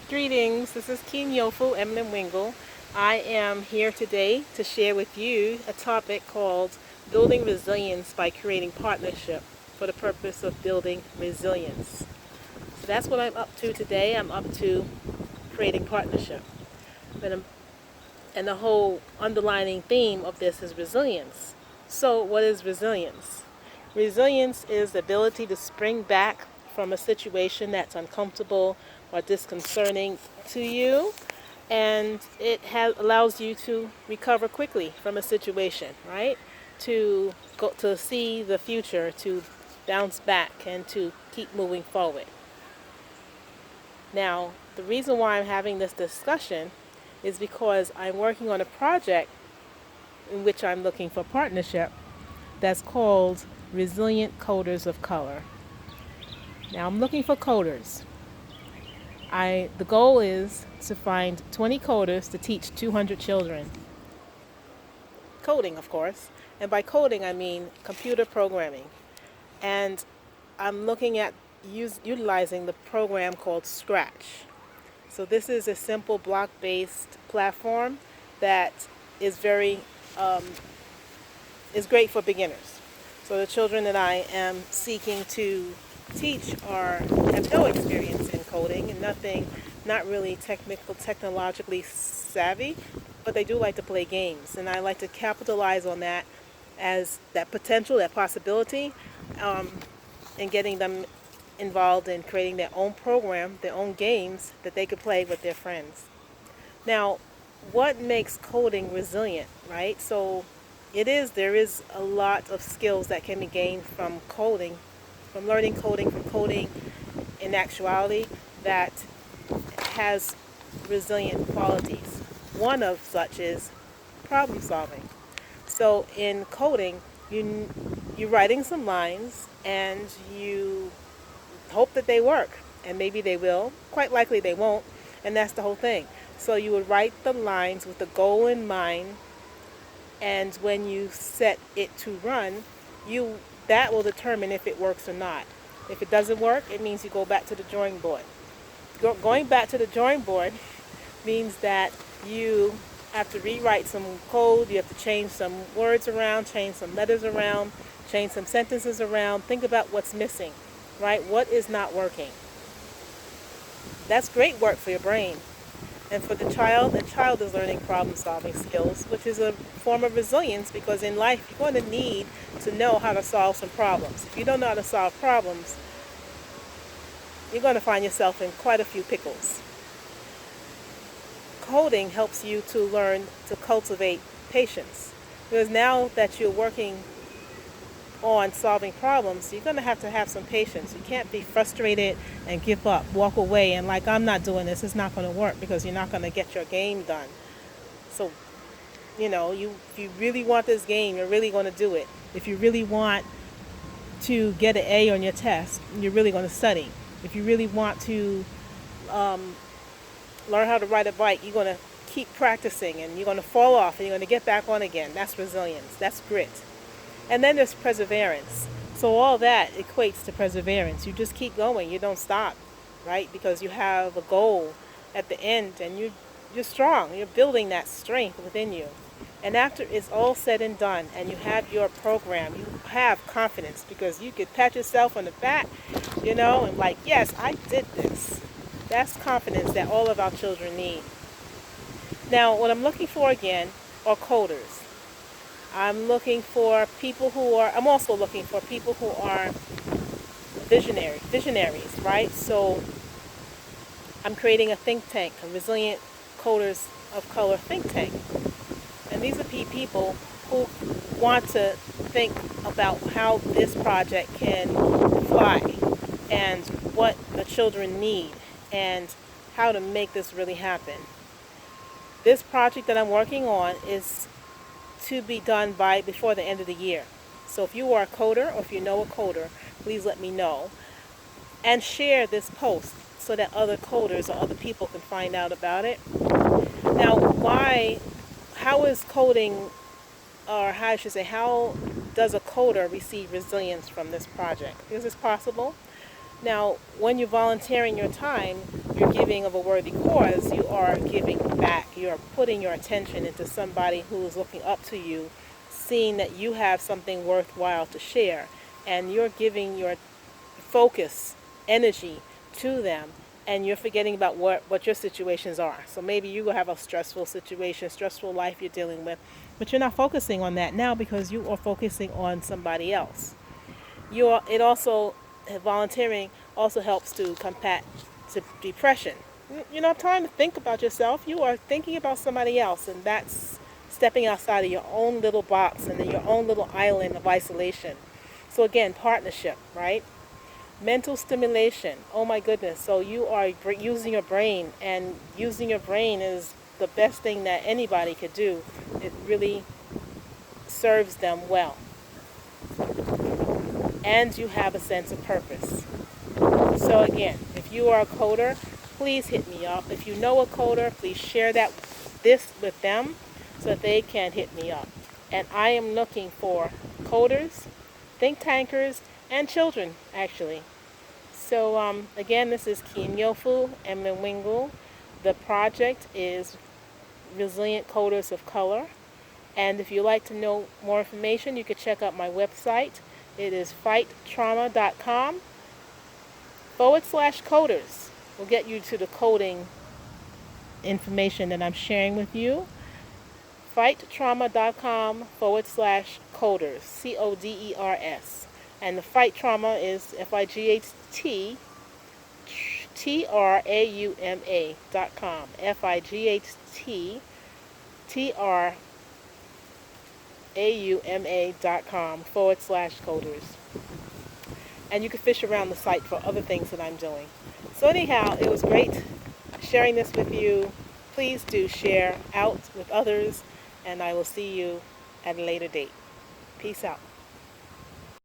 Greetings, this is Keen Yofu, Eminem Wingle. I am here today to share with you a topic called Building Resilience by Creating Partnership for the purpose of building resilience. So that's what I'm up to today. I'm up to creating partnership. And the whole underlining theme of this is resilience. So what is resilience? Resilience is the ability to spring back from a situation that's uncomfortable or disconcerting to you, and allows you to recover quickly from a situation, right? To go to see the future, to bounce back, and to keep moving forward. Now, the reason why I'm having this discussion is because I'm working on a project in which I'm looking for partnership that's called Resilient Coders of Color. Now, I'm looking for coders. The goal is to find 20 coders to teach 200 children. Coding, of course. And by coding, I mean computer programming. And I'm looking at utilizing the program called Scratch. So this is a simple block-based platform that is very is great for beginners. So the children that I am seeking to teach have no experience in coding and not really technologically savvy, but they do like to play games, and I like to capitalize on that as that potential, that possibility, and getting them involved in creating their own program, their own games that they could play with their friends. Now, what makes coding resilient, right? So there is a lot of skills that can be gained from coding, from learning coding, from coding in actuality that has resilient qualities. One of such is problem solving. So in coding, you're writing some lines and you hope that they work, and maybe they will. Quite likely they won't, and that's the whole thing. So you would write the lines with the goal in mind, and when you set it to run, that will determine if it works or not. If it doesn't work, it means you go back to the drawing board. Going back to the drawing board means that you have to rewrite some code, you have to change some words around, change some letters around, change some sentences around, think about what's missing, right? What is not working? That's great work for your brain. And for the child is learning problem-solving skills, which is a form of resilience, because in life you're going to need to know how to solve some problems. If you don't know how to solve problems, you're going to find yourself in quite a few pickles. Coding helps you to learn to cultivate patience, because now that you're working on solving problems, you're going to have some patience. You can't be frustrated and give up, walk away, and like, I'm not doing this, it's not going to work, because you're not going to get your game done. So, if you really want this game, you're really going to do it. If you really want to get an A on your test, you're really going to study. If you really want to learn how to ride a bike, you're going to keep practicing, and you're going to fall off, and you're going to get back on again. That's resilience. That's grit. And then there's perseverance. So all that equates to perseverance. You just keep going. You don't stop, right? Because you have a goal at the end, and you're strong. You're building that strength within you. And after it's all said and done, and you have your program, you have confidence, because you could pat yourself on the back, and like, yes, I did this. That's confidence that all of our children need. Now, what I'm looking for again are coders. I'm also looking for people who are visionaries, right? So I'm creating a think tank, a Resilient Coders of Color think tank. And these are people who want to think about how this project can fly, and what the children need, and how to make this really happen. This project that I'm working on is to be done before the end of the year. So if you are a coder, or if you know a coder, please let me know. And share this post so that other coders or other people can find out about it. Now, how is coding, or how does a coder receive resilience from this project? Because it's possible. Now, when you're volunteering your time, you're giving of a worthy cause, you are giving back. You are putting your attention into somebody who is looking up to you, seeing that you have something worthwhile to share, and you're giving your focus, energy to them, and you're forgetting about what your situations are. So maybe you have a stressful situation, stressful life you're dealing with, but you're not focusing on that now because you are focusing on somebody else. It also, volunteering also helps to combat depression. You don't have time to think about yourself. You are thinking about somebody else, and that's stepping outside of your own little box and then your own little island of isolation. So again, partnership, right? Mental stimulation. Oh my goodness. So you are using your brain, and using your brain is the best thing that anybody could do. It really serves them well. And you have a sense of purpose. So again, if you are a coder, please hit me up. If you know a coder, please share this with them so that they can hit me up. And I am looking for coders, think tankers, and children, actually. So again, this is Kim Yofu Emlingwingu. The project is Resilient Coders of Color. And if you'd like to know more information, you can check out my website. It is fighttrauma.com/coders. Will get you to the coding information that I'm sharing with you. Fighttrauma.com/coders. CODERS. And the fight trauma is FIGHTTRAUMA.com. FIGHTTRAUMA.com/coders. And you can fish around the site for other things that I'm doing. So anyhow, it was great sharing this with you. Please do share out with others, and I will see you at a later date. Peace out.